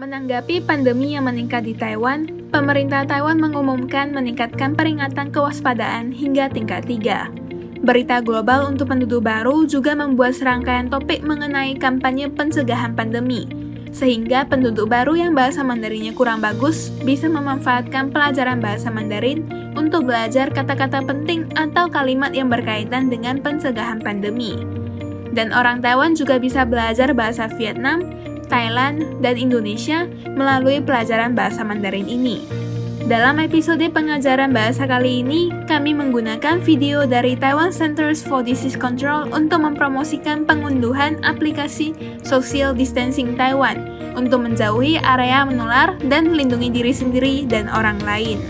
Menanggapi pandemi yang meningkat di Taiwan, pemerintah Taiwan mengumumkan meningkatkan peringatan kewaspadaan hingga tingkat 3. Berita global untuk penduduk baru juga membuat serangkaian topik mengenai kampanye pencegahan pandemi, sehingga penduduk baru yang bahasa Mandarinnya kurang bagus bisa memanfaatkan pelajaran bahasa Mandarin untuk belajar kata-kata penting atau kalimat yang berkaitan dengan pencegahan pandemi. Dan orang Taiwan juga bisa belajar bahasa Vietnam, Thailand, dan Indonesia melalui pelajaran bahasa Mandarin ini. Dalam episode pengajaran bahasa kali ini, kami menggunakan video dari Taiwan Centers for Disease Control untuk mempromosikan pengunduhan aplikasi Social Distancing Taiwan untuk menjauhi area menular dan melindungi diri sendiri dan orang lain.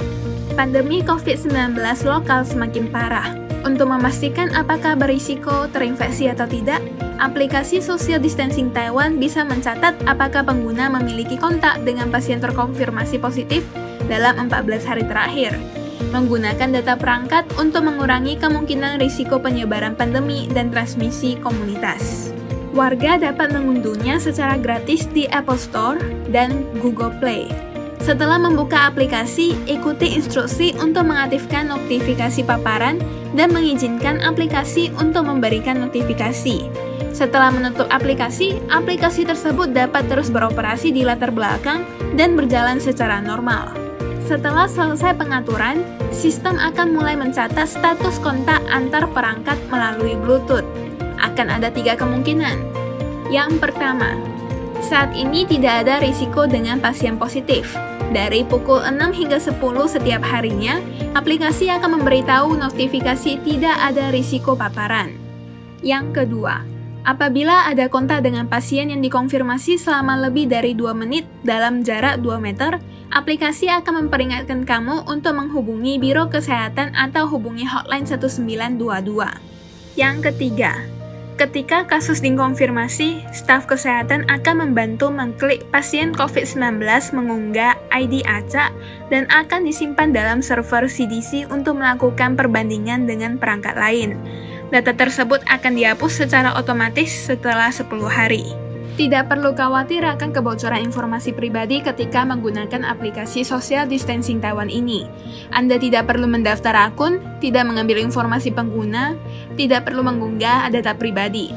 Pandemi COVID-19 lokal semakin parah. Untuk memastikan apakah berisiko terinfeksi atau tidak, aplikasi Social Distancing Taiwan bisa mencatat apakah pengguna memiliki kontak dengan pasien terkonfirmasi positif dalam 14 hari terakhir, menggunakan data perangkat untuk mengurangi kemungkinan risiko penyebaran pandemi dan transmisi komunitas. Warga dapat mengunduhnya secara gratis di Apple Store dan Google Play. Setelah membuka aplikasi, ikuti instruksi untuk mengaktifkan notifikasi paparan dan mengizinkan aplikasi untuk memberikan notifikasi. Setelah menutup aplikasi, aplikasi tersebut dapat terus beroperasi di latar belakang dan berjalan secara normal. Setelah selesai pengaturan, sistem akan mulai mencatat status kontak antar perangkat melalui Bluetooth. Akan ada 3 kemungkinan. Yang pertama, saat ini tidak ada risiko dengan pasien positif. Dari pukul 6 hingga 10 setiap harinya, aplikasi akan memberitahu notifikasi tidak ada risiko paparan. Yang kedua, apabila ada kontak dengan pasien yang dikonfirmasi selama lebih dari 2 menit dalam jarak 2 meter, aplikasi akan memperingatkan kamu untuk menghubungi Biro Kesehatan atau hubungi hotline 1922. Yang ketiga, ketika kasus dikonfirmasi, staf kesehatan akan membantu mengklik pasien COVID-19 mengunggah ID acak dan akan disimpan dalam server CDC untuk melakukan perbandingan dengan perangkat lain. Data tersebut akan dihapus secara otomatis setelah 10 hari. Tidak perlu khawatir akan kebocoran informasi pribadi ketika menggunakan aplikasi Social Distancing Taiwan ini. Anda tidak perlu mendaftar akun, tidak mengambil informasi pengguna, tidak perlu mengunggah data pribadi.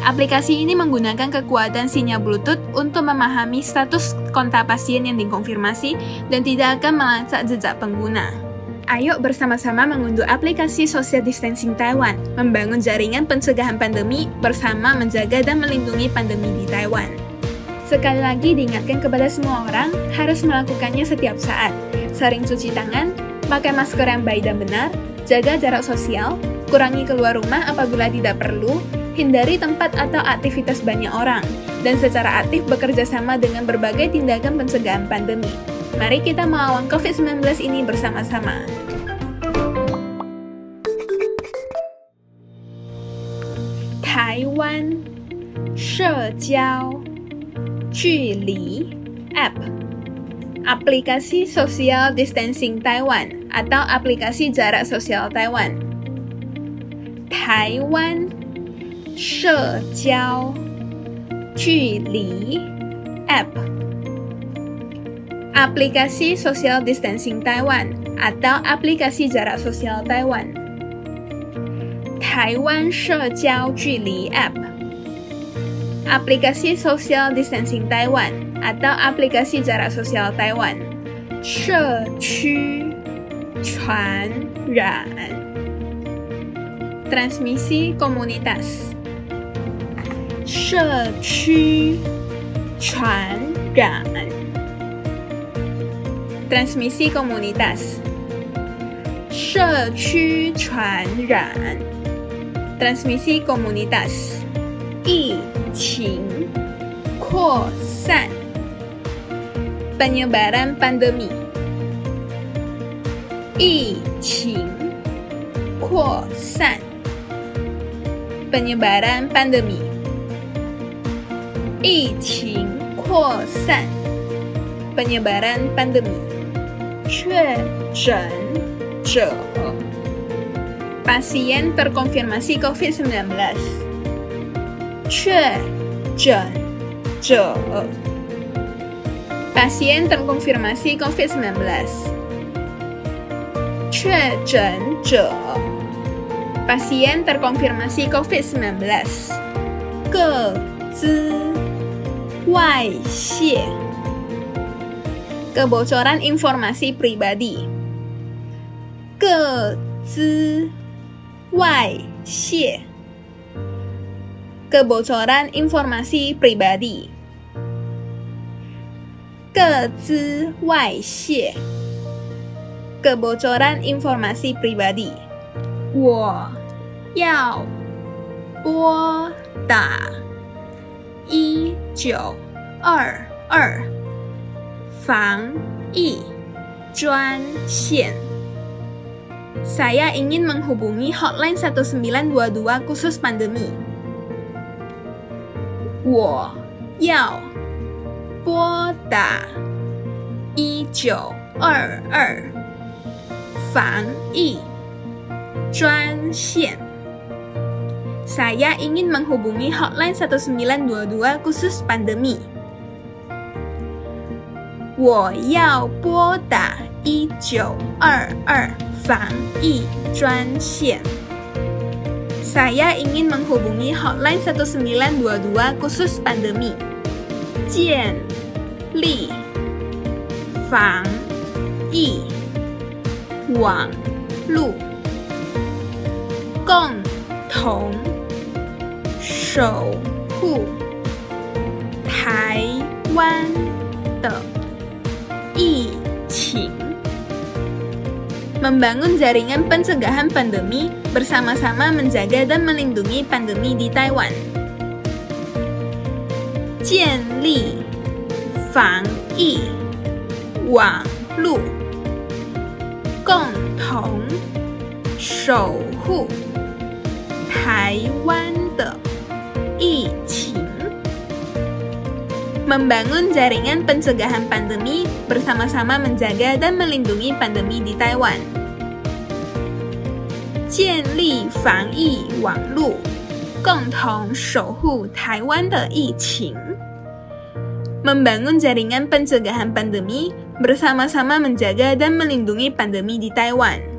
Aplikasi ini menggunakan kekuatan sinyal Bluetooth untuk memahami status kontak pasien yang dikonfirmasi dan tidak akan melacak jejak pengguna. Ayo bersama-sama mengunduh aplikasi Social Distancing Taiwan, membangun jaringan pencegahan pandemi bersama menjaga dan melindungi pandemi di Taiwan. Sekali lagi diingatkan kepada semua orang harus melakukannya setiap saat. Sering cuci tangan, pakai masker yang baik dan benar, jaga jarak sosial, kurangi keluar rumah apabila tidak perlu, hindari tempat atau aktivitas banyak orang, dan secara aktif bekerja sama dengan berbagai tindakan pencegahan pandemi. Mari kita melawan COVID-19 ini bersama-sama. Taiwan 社交距离 App, aplikasi Social Distancing Taiwan atau aplikasi jarak sosial Taiwan. Taiwan 社交距离 App, aplikasi Social Distancing Taiwan atau aplikasi jarak sosial Taiwan. Taiwan 社交距离 App, aplikasi Social Distancing Taiwan atau aplikasi jarak sosial Taiwan. 社区传染 transmisi komunitas. 社区传染 transmisi komunitas. 社区传染 transmisi komunitas. 疫情扩散 penyebaran pandemi. 疫情扩散 penyebaran pandemi. 疫情扩散 penyebaran pandemi. 确诊者 pasien terkonfirmasi COVID-19. 确诊者 Pasien terkonfirmasi COVID-19. 确诊者 Pasien terkonfirmasi COVID-19. 个资外泄 Kebocoran informasi pribadi. 个资外泄 Kebocoran informasi pribadi. 个资外泄 Kebocoran informasi pribadi. 我要拨打1922防疫专线. Saya ingin menghubungi hotline 1922 khusus pandemi. 我要拨打1922防疫专线. Saya ingin menghubungi hotline 1922 khusus pandemi. 我要拨打1922防疫专线. Saya ingin menghubungi hotline 1922 khusus pandemi. 建立防疫网路共同守护台湾的疫情. Membangun jaringan pencegahan pandemi bersama-sama menjaga dan melindungi pandemi di Taiwan. 建立防疫网路共同守护台湾的疫情. Membangun jaringan pencegahan pandemi bersama-sama menjaga dan melindungi pandemi di Taiwan. 建立防疫网路共同守护台湾的疫情. Membangun jaringan pencegahan pandemi bersama-sama menjaga dan melindungi pandemi di Taiwan.